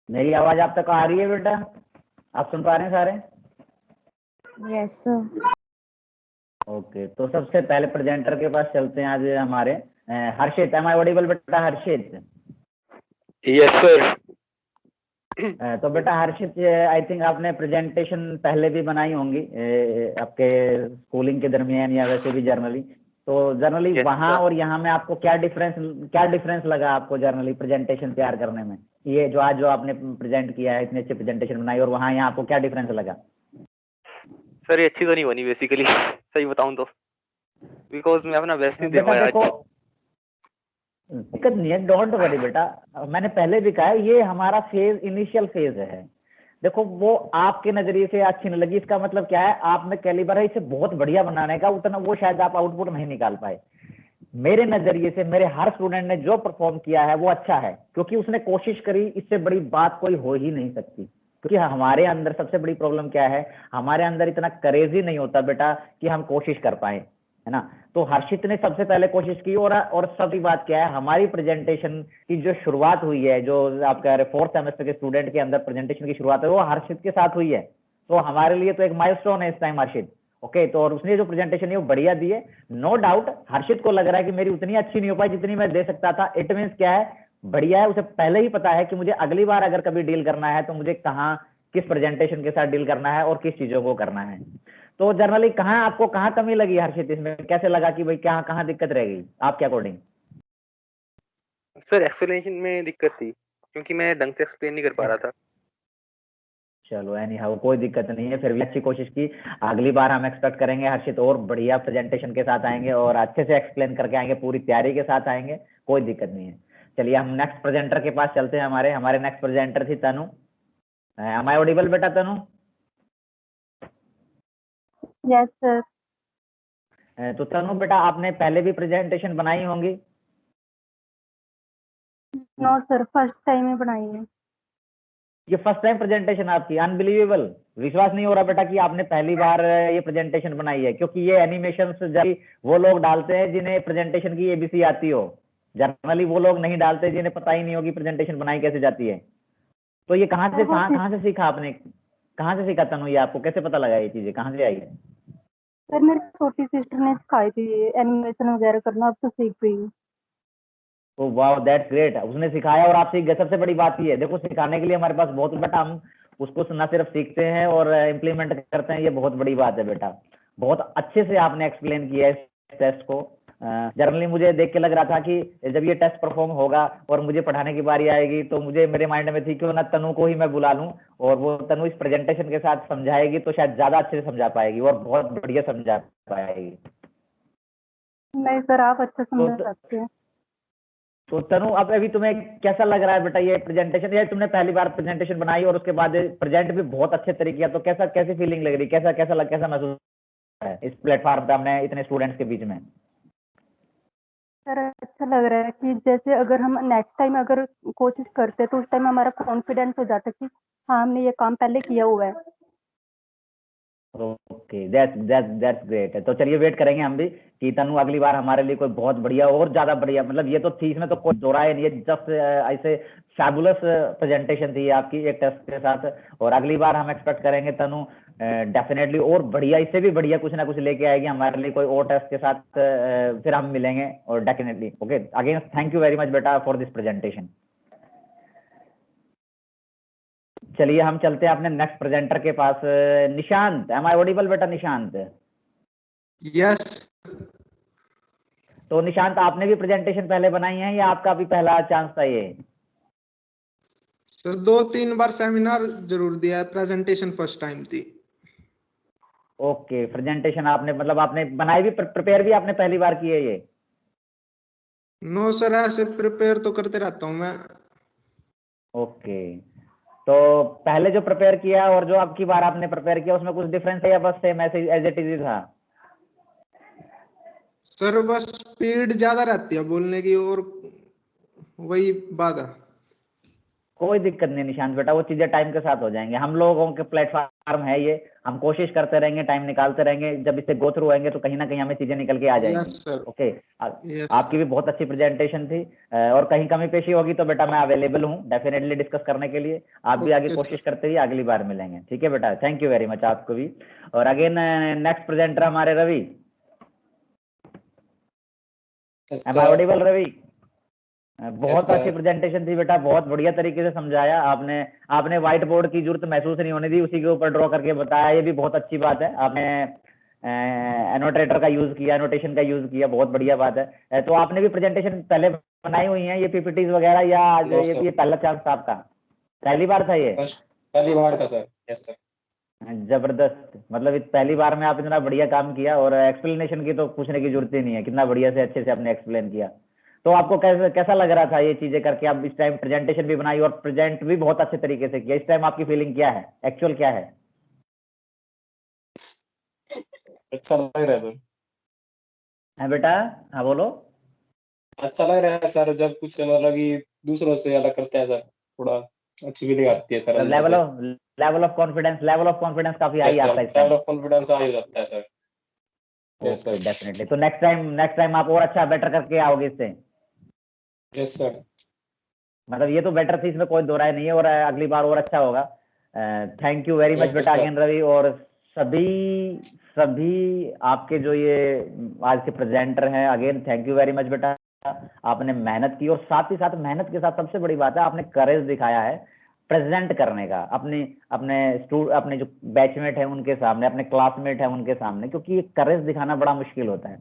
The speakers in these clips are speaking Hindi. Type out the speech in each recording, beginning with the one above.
मेरी आवाज आप तक आ रही है बेटा? आप सुन पा रहे हैं सारे? Yes sir. ओके, तो सबसे पहले प्रेजेंटर के पास चलते हैं आज हमारे हर्षित। एम आई ऑडिबल बेटा हर्षित? Yes sir. तो बेटा हर्षित, आई थिंक आपने प्रेजेंटेशन पहले भी बनाई होंगी आपके स्कूलिंग के दरमियान या वैसे भी जर्नली। तो जर्नली Yes, वहाँ sir. और यहाँ में आपको क्या डिफरेंस लगा आपको जर्नली प्रेजेंटेशन तैयार करने में? ये जो आज जो आपने प्रेजेंट किया है, इतनी अच्छी प्रेजेंटेशन बनाई, और वहाँ यहाँ आपको क्या डिफरेंस लगा? सर ये अच्छी तो नहीं बनी बेसिकली सही बताऊं तो, बिकॉज मैं अपना बेस्ट नहीं दे बेटा पाया। देखो, दिक्कत नहीं है, डोंट वरी बेटा। मैंने पहले भी कहा है, ये हमारा फेज इनिशियल फेज है। देखो वो आपके नजरिए से अच्छी नहीं लगी, इसका मतलब क्या है, आप में कैलिबर है इसे बहुत बढ़िया बनाने का, उतना वो शायद आप आउटपुट नहीं निकाल पाए। मेरे नजरिए से मेरे हर स्टूडेंट ने जो परफॉर्म किया है वो अच्छा है, क्योंकि उसने कोशिश करी। इससे बड़ी बात कोई हो ही नहीं सकती, क्योंकि हमारे अंदर सबसे बड़ी प्रॉब्लम क्या है, हमारे अंदर इतना करेज ही नहीं होता बेटा कि हम कोशिश कर पाए, है ना। तो हर्षित ने सबसे पहले कोशिश की, और सबकी बात क्या है, हमारी प्रेजेंटेशन की जो शुरुआत हुई है, जो आप कह रहे 4th सेमेस्टर के स्टूडेंट के अंदर प्रेजेंटेशन की शुरुआत है, वो हर्षित के साथ हुई है। तो हमारे लिए तो एक माइलस्टोन है इस टाइम हर्षित। ओके, तो और उसने जो प्रेजेंटेशन है वो बढ़िया दी है। नो डाउट हर्षित को लग रहा है कि मेरी उतनी अच्छी नहीं हो पाई जितनी मैं दे सकता था। इट मीन्स क्या है, बढ़िया है, उसे पहले ही पता है कि मुझे अगली बार अगर कभी डील करना है तो मुझे कहाँ किस प्रेजेंटेशन के साथ डील करना है और किस चीजों को करना है। तो जनरली आपको कहाँ कमी लगी हर्षित, इसमें कैसे लगा कि भाई क्या कहाँ दिक्कत रह गई आपके अकॉर्डिंग? सर एक्सप्लेनेशन में दिक्कत थी, क्योंकि मैं ढंग से एक्सप्लेन नहीं कर पा रहा था। चलो एनी हाउ कोई दिक्कत नहीं है, फिर भी अच्छी कोशिश की। अगली बार हम एक्सपेक्ट करेंगे हर्षित और बढ़िया प्रेजेंटेशन के साथ आएंगे और अच्छे से एक्सप्लेन करके आएंगे, पूरी तैयारी के साथ आएंगे, कोई दिक्कत नहीं है। चलिए हम नेक्स्ट प्रेजेंटर के पास चलते हैं। हमारे नेक्स्ट प्रेजेंटर थी तनु। एम आई ऑडिबल बेटा तनु? Yes sir. तो तनु बेटा आपने पहले भी प्रेजेंटेशन बनाई होंगी? नो सर, फर्स्ट टाइम ही बनाई है। ये फर्स्ट टाइम प्रेजेंटेशन आपकी? अनबिलीवेबल, विश्वास नहीं हो रहा बेटा कि आपने पहली बार ये प्रेजेंटेशन बनाई है, क्योंकि ये एनिमेशन जब वो लोग डालते हैं जिन्हें प्रेजेंटेशन की एबीसी आती हो, जनरली वो लोग नहीं डालते जिन्हें पता ही नहीं होगी प्रेजेंटेशन बनाई कैसे जाती है। तो ये कहाँ से सीखा आपने, कहाँ से सीखा तनु, ये आपको कैसे पता लगा, ये चीजें कहाँ से आई है? सर मेरी छोटी सिस्टर ने सिखाई थी एनिमेशन वगैरह करना, अब तो सीख गई हूँ। तो वाह दैट्स ग्रेट, उसने सिखाया और आप सीख गए। सबसे बड़ी बात ये है, देखो सिखाने के लिए हमारे पास बहुत बेटा, हम उसको न सिर्फ सीखते हैं और इम्प्लीमेंट करते हैं, ये बहुत बड़ी बात है बेटा। बहुत अच्छे से आपने एक्सप्लेन किया इस टेस्ट को। जनरली मुझे देख के लग रहा था कि जब ये टेस्ट परफॉर्म होगा और मुझे पढ़ाने की बारी आएगी तो मुझे मेरे माइंड में थी क्यों ना तनु को ही मैं बुला लूं, और वो तनु इस प्रेजेंटेशन के साथ समझाएगी तो शायद ज्यादा अच्छे से समझा पाएगी और बहुत बढ़िया समझा पाएगी। नहीं सर, आप अच्छा समझा तो सकते हैं। तो तनु अब अभी तुम्हें कैसा लग रहा है बेटा ये प्रेजेंटेशन? ये तुमने पहली बार प्रेजेंटेशन बनाई और उसके बाद प्रेजेंट भी बहुत अच्छे तरीके किया, तो कैसी फीलिंग लग रही, कैसा महसूस है इस प्लेटफॉर्म पे हमने इतने स्टूडेंट्स के बीच में? सर अच्छा लग रहा है कि जैसे अगर हम नेक्स्ट टाइम अगर कोशिश करते तो उस टाइम हमारा कॉन्फिडेंस हो जाता कि हाँ हमने ये काम पहले किया हुआ है। ओके दैट्स ग्रेट है। तो चलिए वेट करेंगे हम भी कि तनु अगली बार हमारे लिए कोई बहुत बढ़िया और ज्यादा बढ़िया, मतलब ये तो थी, इसमें तो कोई दो राय नहीं है, जस्ट ऐसे फैबुलस प्रेजेंटेशन थी आपकी एक टेस्ट के साथ। और अगली बार हम एक्सपेक्ट करेंगे तनु डेफिनेटली और बढ़िया, इससे भी बढ़िया कुछ ना कुछ लेके आएगी हमारे लिए कोई और टेस्ट के साथ। फिर हम मिलेंगे और definitely. Okay, again thank you very much बेटा फॉर दिस प्रेजेंटेशन। चलिए हम चलते हैं अपने नेक्स्ट प्रेजेंटर के पास। निशांत, एम आई ऑडिबल बेटा निशांत? यस। तो निशांत आपने भी प्रेजेंटेशन पहले बनाई है या आपका भी पहला चांस था ये? सर 2-3 बार सेमिनार जरूर दिया है, प्रेजेंटेशन फर्स्ट टाइम थी। ओके, प्रेजेंटेशन आपने मतलब आपने बनाई भी, प्रिपेयर भी आपने पहली बार की है ये? नो सर, ऐसे प्रिपेयर तो करते रहता हूँ मैं। ओके, तो पहले जो प्रिपेयर किया और जो अब की बार आपने प्रिपेयर किया उसमें कुछ डिफरेंस है या बस सेम ऐसे एज इट इज था? सर बस स्पीड ज्यादा रहती है बोलने की, और वही बात है। कोई दिक्कत नहीं निशांत बेटा, वो चीजें टाइम के साथ हो जाएंगे। हम लोगों के प्लेटफॉर्म है ये, हम कोशिश करते रहेंगे, टाइम निकालते रहेंगे, जब इससे गो थ्रू होंगे तो कहीं ना कहीं हमें चीजें निकल के आ यस जाएंगी। सर, ओके, यस आपकी भी बहुत अच्छी प्रेजेंटेशन थी, और कहीं कमी पेशी होगी तो बेटा मैं अवेलेबल हूँ डेफिनेटली डिस्कस करने के लिए। आप भी आगे ओके कोशिश सर। करते रहिए, अगली बार मिलेंगे, ठीक है बेटा। थैंक यू वेरी मच आपको भी। और अगेन नेक्स्ट प्रेजेंटर हमारे Ravi, am I audible Ravi? बहुत अच्छी प्रेजेंटेशन थी बेटा, बहुत बढ़िया तरीके से समझाया आपने। आपने व्हाइट बोर्ड की जरूरत महसूस नहीं होने दी, उसी के ऊपर ड्रॉ करके बताया, ये भी बहुत अच्छी बात है। आपने एनोटेटर का यूज किया, एनोटेशन का यूज किया, बहुत बढ़िया बात है। तो आपने भी प्रेजेंटेशन पहले बनाई हुई है ये पीपीटीज वगैरह, या ये पहला चांस था आपका, पहली बार था ये? पहली बार था सर। Yes sir. जबरदस्त, मतलब इस पहली बार में आप इतना बढ़िया काम किया, और एक्सप्लेनेशन की तो पूछने की जरूरत ही नहीं है, कितना बढ़िया से अच्छे से आपने एक्सप्लेन किया। तो आपको कैसा लग रहा था ये चीजें करके? आप इस टाइम प्रेजेंटेशन भी बनाई और प्रेजेंट भी बहुत अच्छे तरीके से किया, इस टाइम आपकी फीलिंग क्या है, एक्चुअल क्या है? अच्छा लग रहा है सर। है बेटा? हाँ बोलो। अच्छा लग रहा है सर, जब कुछ मतलब कि दूसरों से अलग करते हैं सर, थोड़ा अच्छी फीलिंग आती है सर अंदर लेवल से। ऑफ लेवल ऑफ कॉन्फिडेंस काफी हाई यस सर, आपका इस time. Level of confidence high हो जाता है sir. Yes okay sir. Definitely, तो नेक्स्ट टाइम आप और अच्छा बेटर करके आओगे इससे। Yes sir. मतलब ये तो बेटर थी, इसमें कोई दो राय नहीं है, और अगली बार और अच्छा होगा। Thank you very much yes बेटा सर। अगेन रवि। और सभी सभी आपके जो ये आज के प्रेजेंटर हैं, again thank you very much बेटा। आपने मेहनत की, और साथ ही साथ मेहनत के साथ सबसे बड़ी बात है आपने करेज दिखाया है प्रेजेंट करने का, अपने अपने जो बैचमेट है उनके सामने, अपने क्लासमेट है उनके सामने, क्योंकि ये करेज दिखाना बड़ा मुश्किल होता है।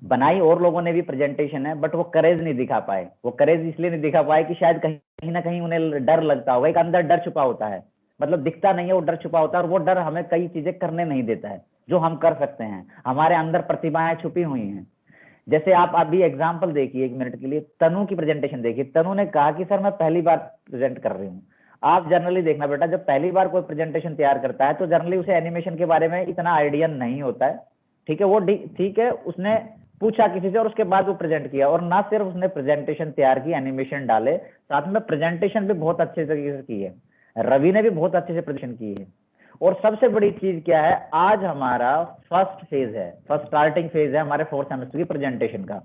बनाई और लोगों ने भी प्रेजेंटेशन है, बट वो करेज नहीं दिखा पाए। वो करेज इसलिए नहीं दिखा पाए कि शायद कहीं ना कहीं उन्हें डर लगता होगा, एक अंदर डर छुपा होता है, मतलब दिखता नहीं है, वो डर छुपा होता है, और वो डर हमें कई चीजें करने नहीं देता है जो हम कर सकते हैं। हमारे अंदर प्रतिभाएं छुपी हुई हैं। जैसे आप अभी एग्जाम्पल देखिए, 1 मिनट के लिए तनु की प्रेजेंटेशन देखिए। तनु ने कहा कि सर मैं पहली बार प्रेजेंट कर रही हूँ। आप जनरली देखना बेटा, जब पहली बार कोई प्रेजेंटेशन तैयार करता है तो जनरली उसे एनिमेशन के बारे में इतना आइडिया नहीं होता है, ठीक है। वो ठीक है, उसने पूछा किसी से और उसके बाद वो प्रेजेंट किया, और ना सिर्फ उसने प्रेजेंटेशन तैयार की, एनिमेशन डाले, साथ में प्रेजेंटेशन भी बहुत अच्छे तरीके से की है। रवि ने भी बहुत अच्छे से प्रेजेंटेशन की है। और सबसे बड़ी चीज क्या है, आज हमारा फर्स्ट फेज है, फर्स्ट स्टार्टिंग फेज है हमारे 4th सेमेस्टर की प्रेजेंटेशन का।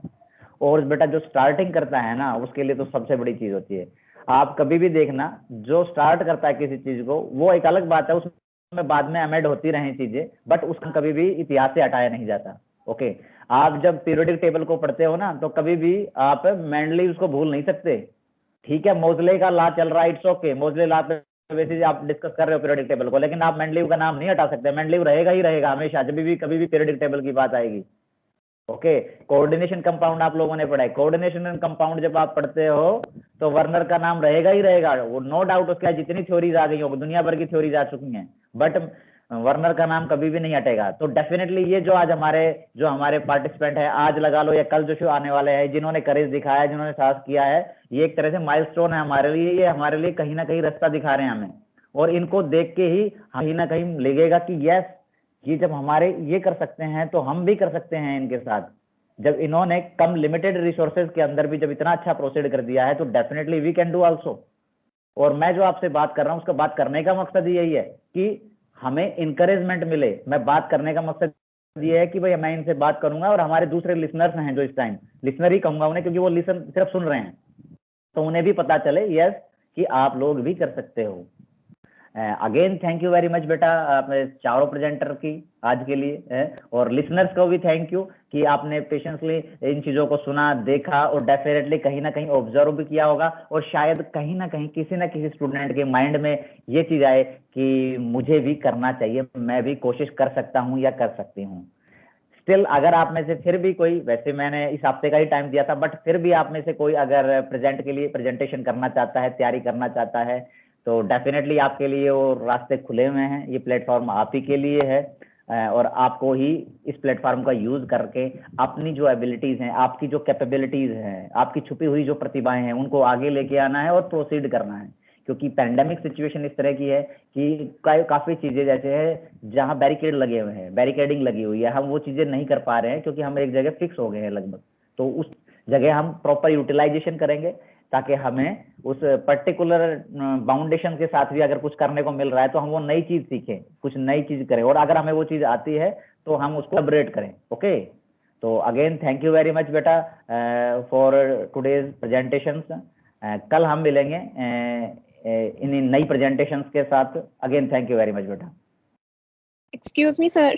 और बेटा जो स्टार्टिंग करता है ना, उसके लिए तो सबसे बड़ी चीज होती है। आप कभी भी देखना, जो स्टार्ट करता है किसी चीज को, वो एक अलग बात है, उसमें बाद में अमेंड होती रही चीजें, बट उसका कभी भी इतिहास से हटाया नहीं जाता। ओके, आप जब पीरियोडिक टेबल को पढ़ते हो ना, तो कभी भी आप मेंडली उसको भूल नहीं सकते, ठीक है। मोजले का लॉ चल रहा है, इट्स ओके, मोजले लॉ पे वैसे आप डिस्कस कर रहे हो पीरियोडिक टेबल को, लेकिन आप मेंडलीव का नाम नहीं हटा सकते। मेंडलीव रहेगा ही रहेगा हमेशा, जब भी कभी भी पीरियोडिक टेबल की बात आएगी। ओके, कोऑर्डिनेशन कंपाउंड आप लोगों ने पढ़ा है, कोऑर्डिनेशन कंपाउंड जब आप पढ़ते हो तो वर्नर का नाम रहेगा ही रहेगा, वो नो डाउट। उसके जितनी थ्योरीज आ गई हो, दुनिया भर की थ्योरीज आ चुकी हैं, बट वर्नर का नाम कभी भी नहीं हटेगा। तो डेफिनेटली ये जो आज हमारे पार्टिसिपेंट है, आज लगा लो या कल जो आने वाले हैं, जिन्होंने करेज दिखाया है, जिन्होंने साहस किया है, ये एक तरह से माइलस्टोन है हमारे लिए। ये हमारे लिए कहीं ना कहीं रास्ता दिखा रहे हैं हमें, और इनको देख के ही कहीं ना कहीं लगेगा कि यस, ये जब हमारे ये कर सकते हैं तो हम भी कर सकते हैं इनके साथ। जब इन्होंने कम लिमिटेड रिसोर्सेज के अंदर भी जब इतना अच्छा प्रोसीड कर दिया है, तो definitely we can do also. और मैं जो आपसे बात कर रहा हूं, उसका बात करने का मकसद यही है कि हमें इंकरेजमेंट मिले। मैं बात करने का मकसद ये है कि भाई मैं इनसे बात करूंगा, और हमारे दूसरे लिसनर्स हैं जो इस टाइम, लिसनर ही कहूंगा उन्हें, क्योंकि वो लिसन सिर्फ सुन रहे हैं, तो उन्हें भी पता चले यस कि आप लोग भी कर सकते हो। Again thank you very much बेटा, आपने चारों प्रेजेंटर की आज के लिए, और लिसनर्स को भी थैंक यू कि आपने पेशेंसली इन चीजों को सुना, देखा, और डेफिनेटली कहीं ना कहीं ऑब्जर्व भी किया होगा। और शायद कहीं ना कहीं किसी ना किसी स्टूडेंट के माइंड में ये चीज आए कि मुझे भी करना चाहिए, मैं भी कोशिश कर सकता हूँ या कर सकती हूँ। स्टिल अगर आप में से फिर भी कोई, वैसे मैंने इस हफ्ते का ही टाइम दिया था, बट फिर भी आप में से कोई अगर प्रेजेंट के लिए प्रेजेंटेशन करना चाहता है, तैयारी करना चाहता है, तो डेफिनेटली आपके लिए वो रास्ते खुले हुए हैं। ये प्लेटफॉर्म आप ही के लिए है, और आपको ही इस प्लेटफॉर्म का यूज करके अपनी जो एबिलिटीज हैं, आपकी जो कैपेबिलिटीज हैं, आपकी छुपी हुई जो प्रतिभाएं हैं, उनको आगे लेके आना है और प्रोसीड करना है। क्योंकि पैंडेमिक सिचुएशन इस तरह की है कि काफी चीजें जैसे है जहां बैरिकेड लगे हुए हैं, बैरिकेडिंग लगी हुई है, हम वो चीजें नहीं कर पा रहे हैं क्योंकि हम एक जगह फिक्स हो गए हैं लगभग। तो उस जगह हम प्रॉपर यूटिलाइजेशन करेंगे, ताकि हमें उस पर्टिकुलर बाउंडेशन के साथ भी अगर कुछ करने को मिल रहा है तो हम वो नई चीज सीखें, कुछ नई चीज करें, और अगर हमें वो चीज आती है तो हम उसको अपग्रेड करें। ओके, तो again thank you very much बेटा फॉर टुडेज प्रेजेंटेशंस। कल हम मिलेंगे इन नई प्रेजेंटेशंस के साथ। Again thank you very much बेटा। Excuse me, sir.